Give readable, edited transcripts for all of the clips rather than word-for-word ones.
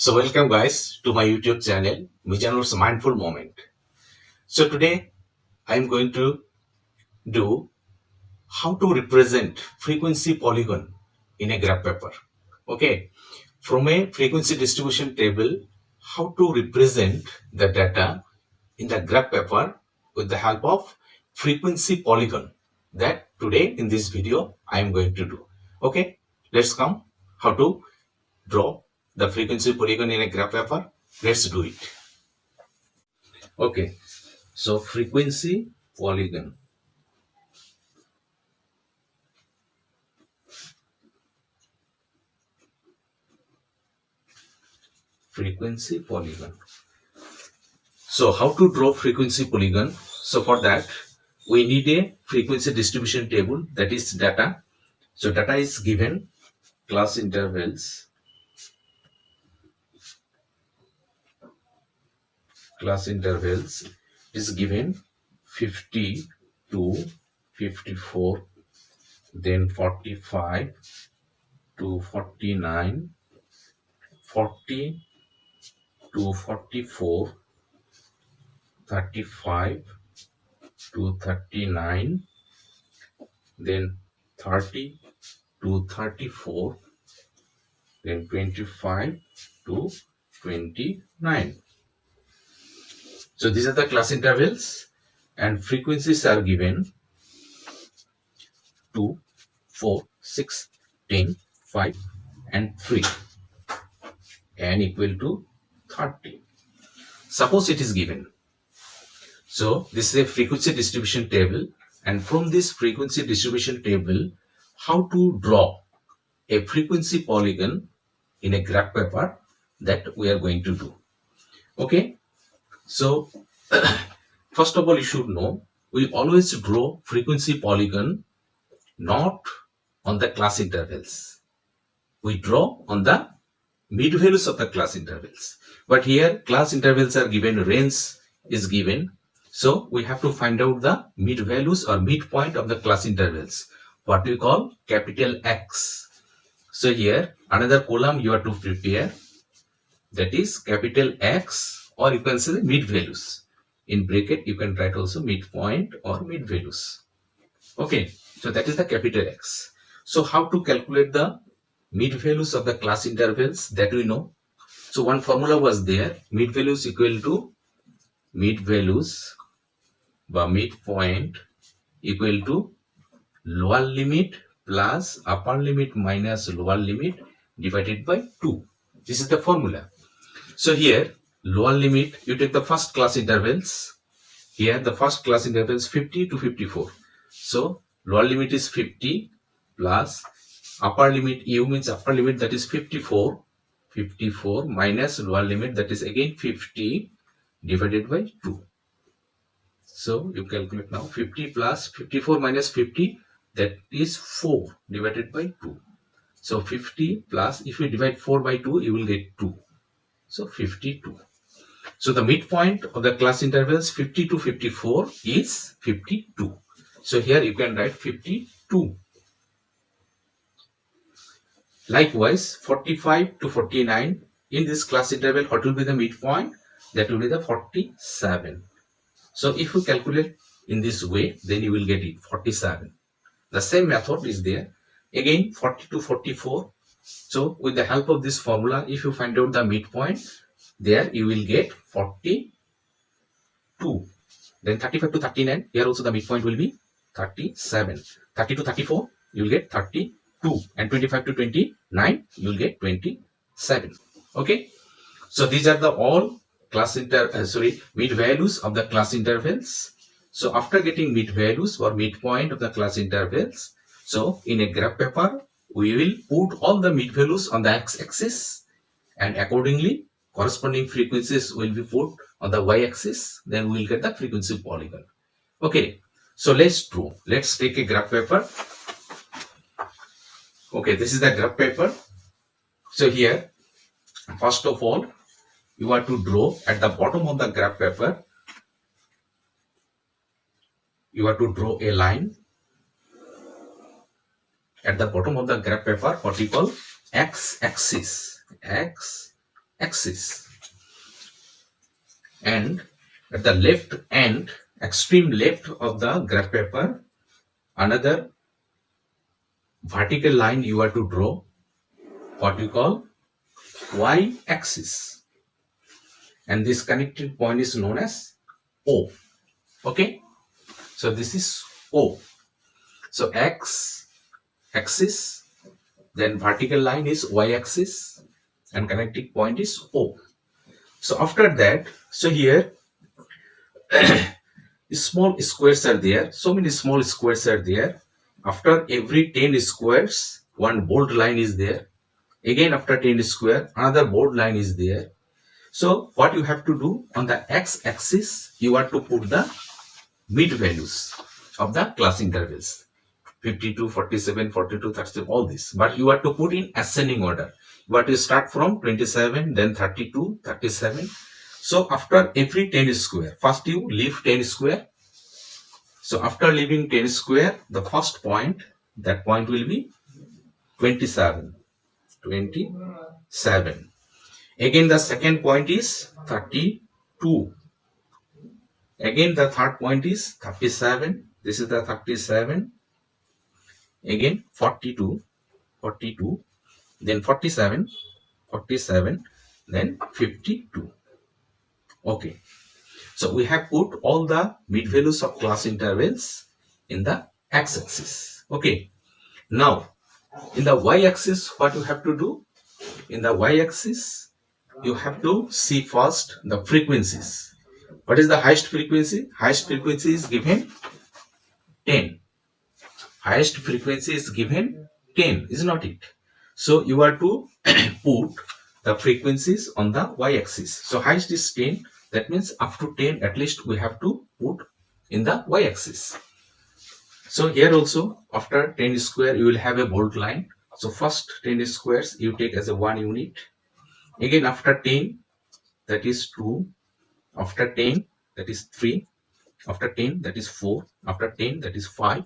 So welcome guys to my YouTube channel, Mijanur's Mindful Moment. So today I am going to do how to represent frequency polygon in a graph paper. Okay, from a frequency distribution table, how to represent the data in the graph paper with the help of frequency polygon. That today in this video I am going to do. Okay, let's come how to draw the frequency polygon in a graph paper. Let's do it. Okay, so frequency polygon. Frequency polygon. So how to draw frequency polygon? So for that, we need a frequency distribution table, that is data. So data is given class intervals. Class intervals is given 50 to 54, then 45 to 49, 40 to 44, 35 to 39, then 30 to 34, then 25 to 29. So these are the class intervals, and frequencies are given 2, 4, 6, 10, 5 and 3 and equal to 30. Suppose it is given. So this is a frequency distribution table, and from this frequency distribution table, how to draw a frequency polygon in a graph paper, that we are going to do. Okay, so first of all, you should know we always draw frequency polygon not on the class intervals. We draw on the mid values of the class intervals. But here class intervals are given, range is given. So we have to find out the mid values or midpoint of the class intervals, what we call capital X. So here another column you have to prepare, that is capital X, or you can say the mid values. In bracket you can write also midpoint or mid values. Okay, so that is the capital X. So how to calculate the mid values of the class intervals, that we know. So one formula was there, mid values equal to mid values by midpoint equal to lower limit plus upper limit minus lower limit divided by 2. This is the formula. So here lower limit, you take the first class intervals. Here the first class interval is 50 to 54. So lower limit is 50 plus upper limit, u means upper limit, that is 54. 54 minus lower limit, that is again 50 divided by 2. So you calculate now 50 plus 54 minus 50, that is 4 divided by 2. So 50 plus, if you divide 4 by 2, you will get 2. So 52. So the midpoint of the class intervals 50 to 54 is 52. So here you can write 52. Likewise, 45 to 49, in this class interval, what will be the midpoint? That will be the 47. So if you calculate in this way, then you will get it 47. The same method is there. Again 40 to 44. So with the help of this formula, if you find out the midpoint, there you will get 42. Then 35 to 39, here also the midpoint will be 37. 30 to 34, you will get 32. And 25 to 29, you will get 27. Okay. So these are the all class mid values of the class intervals. So after getting mid values or midpoint of the class intervals, so in a graph paper, we will put all the mid values on the x-axis, and accordingly corresponding frequencies will be put on the y-axis. Then we will get the frequency polygon. Okay, so let's take a graph paper. Okay, this is the graph paper. So here, first of all, you are to draw at the bottom of the graph paper. You are to draw a line at the bottom of the graph paper, what we call x-axis. X axis. And at the left end, extreme left of the graph paper, another vertical line you are to draw, what you call y-axis. And this connected point is known as O. Okay, so this is O. So x-axis, then vertical line is y-axis, and connecting point is O. So after that, so here small squares are there, so many small squares are there. After every 10 squares, one bold line is there. Again, after 10 square, another bold line is there. So what you have to do, on the x-axis, you are to put the mid values of the class intervals, 52, 47, 42, 37, all this. But you are to put in ascending order. You are to start from 27, then 32, 37. So after every 10 square, first you leave 10 square. So after leaving 10 square, the first point, that point will be 27. 27. Again, the second point is 32. Again, the third point is 37. This is the 37. Again, 42. 42. Then 47. 47. Then 52. Okay. So we have put all the mid values of class intervals in the x-axis. Okay. Now, in the y-axis, what you have to do? In the y-axis, you have to see first the frequencies. What is the highest frequency? Highest frequency is given 10. Highest frequency is given 10, is not it? So you are to put the frequencies on the y-axis. So highest is 10. That means up to 10 at least we have to put in the y-axis. So here also after 10 square you will have a bold line. So first 10 squares you take as a 1 unit. Again after 10 that is 2. After 10 that is 3. After 10 that is 4. After 10 that is 5.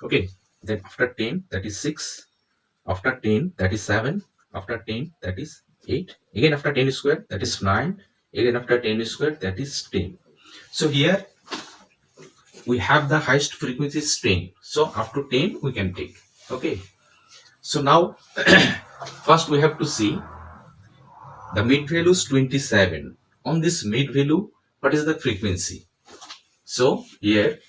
Okay. Then after 10 that is 6. After 10 that is 7. After 10 that is 8. Again after 10 square that is 9. Again after 10 square that is 10. So here we have the highest frequency is 10. So up to 10 we can take. Okay. So now first we have to see the mid value is 27. On this mid value, what is the frequency? So here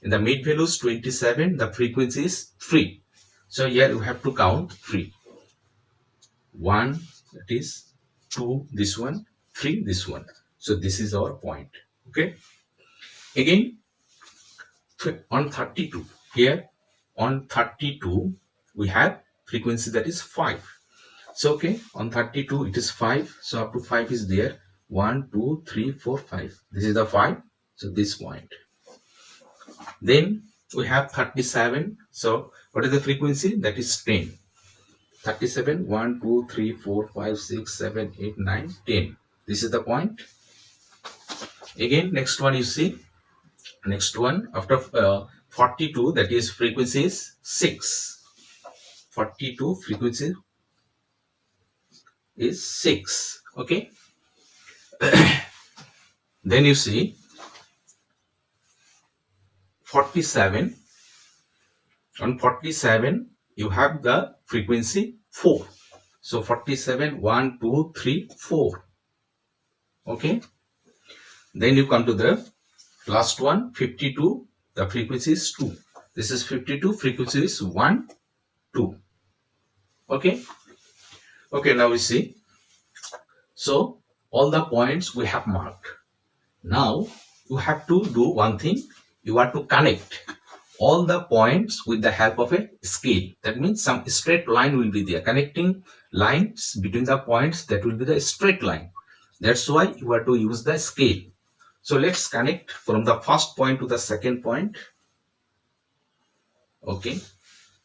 in the mid value is 27, the frequency is 3. So here you have to count 3. 1, that is 2, this one, 3, this one. So this is our point. Okay. Again on 32, here on 32 we have frequency that is 5. So okay, on 32 it is 5. So up to 5 is there. 1, 2, 3, 4, 5. This is the 5. So this point. Then we have 37. So what is the frequency? That is 10. 37. 1, 2, 3, 4, 5, 6, 7, 8, 9, 10. This is the point. Again, next one you see. Next one after 42, that is frequency is 6. 42 frequency is 6. Okay. Then you see 47. On 47 you have the frequency 4. So 47, 1, 2, 3, 4. Okay. Then you come to the last one, 52. The frequency is 2. This is 52. Frequency is 1, 2. Okay. Okay, now we see. So all the points we have marked. Now you have to do one thing. You have to connect all the points with the help of a scale. That means some straight line will be there. Connecting lines between the points, that will be the straight line. That's why you have to use the scale. So let's connect from the first point to the second point. Okay.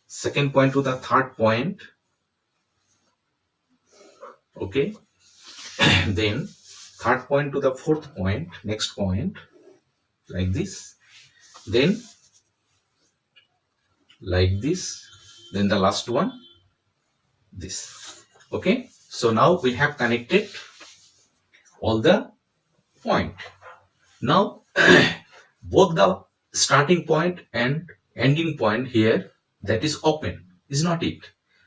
Second point to the third point. Okay. Then third point to the fourth point, next point, like this. Then like this. Then the last one, this. Okay. So now we have connected all the point. Now both the starting point and ending point here, that is open, is not it?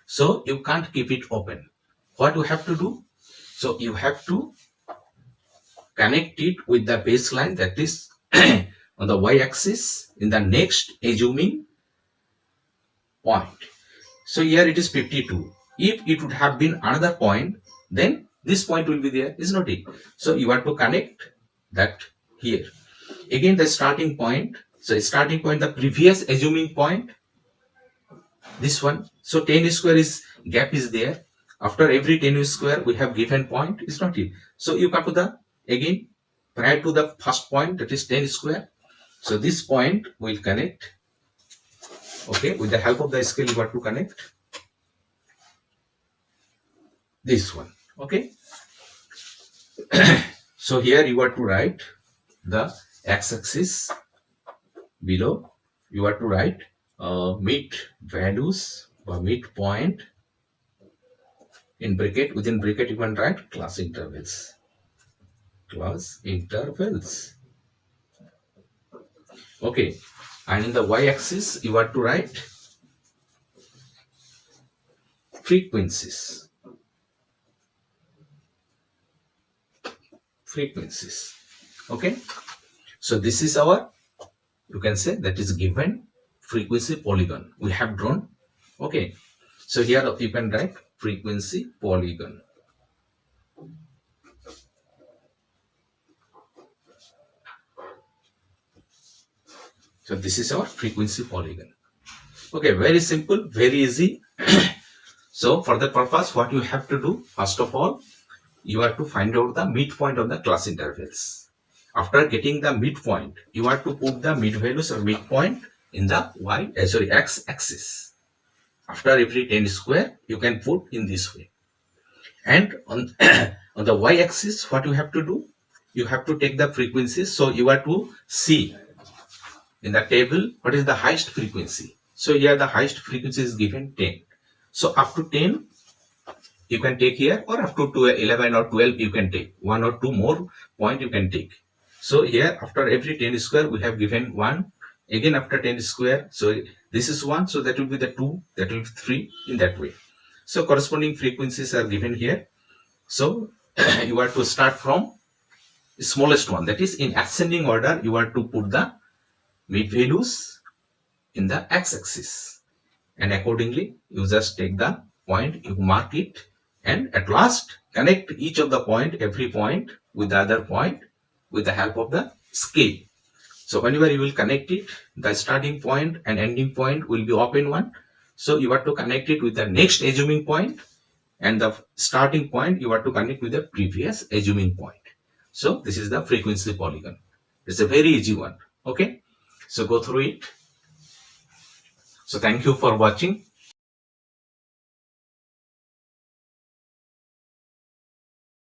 So you can't keep it open. What you have to do? So you have to connect it with the baseline, that is on the y-axis in the next assuming point. So here it is 52. If it would have been another point, then this point will be there, is not it? So you have to connect that here. Again the starting point. So starting point, the previous assuming point, this one. So 10 square is gap is there. After every 10 square we have given point, is not it? So you come to the again prior to the first point, that is 10 square. So this point will connect. Okay, with the help of the scale you have to connect this one. Okay. So here you have to write the x-axis below. You have to write mid values or midpoint in bracket. Within bracket you can write class intervals. Class intervals. Okay. And in the y-axis you have to write frequencies. Frequencies. Okay. So this is our, you can say, that is given frequency polygon we have drawn. Okay. So here you can write frequency polygon. So this is our frequency polygon. Okay, very simple, very easy. So for that purpose, what you have to do, first of all, you have to find out the midpoint of the class intervals. After getting the midpoint, you have to put the mid values or midpoint in the x axis. After every 10 square, you can put in this way. And on, on the y axis, what you have to do, you have to take the frequencies. So you have to see in the table what is the highest frequency. So here the highest frequency is given 10. So up to 10 you can take here, or up to 11 or 12 you can take. One or two more point you can take. So here after every 10 square we have given 1. Again after 10 square, so this is 1, so that will be the 2, that will be 3, in that way. So corresponding frequencies are given here. So you have to start from the smallest one, that is in ascending order. You have to put the mid values in the x-axis, and accordingly you just take the point, you mark it, and at last connect each of the point, every point with the other point with the help of the scale. So whenever you will connect it, the starting point and ending point will be open one. So you have to connect it with the next assuming point, and the starting point you have to connect with the previous assuming point. So this is the frequency polygon. It's a very easy one. Okay, so go through it. So thank you for watching.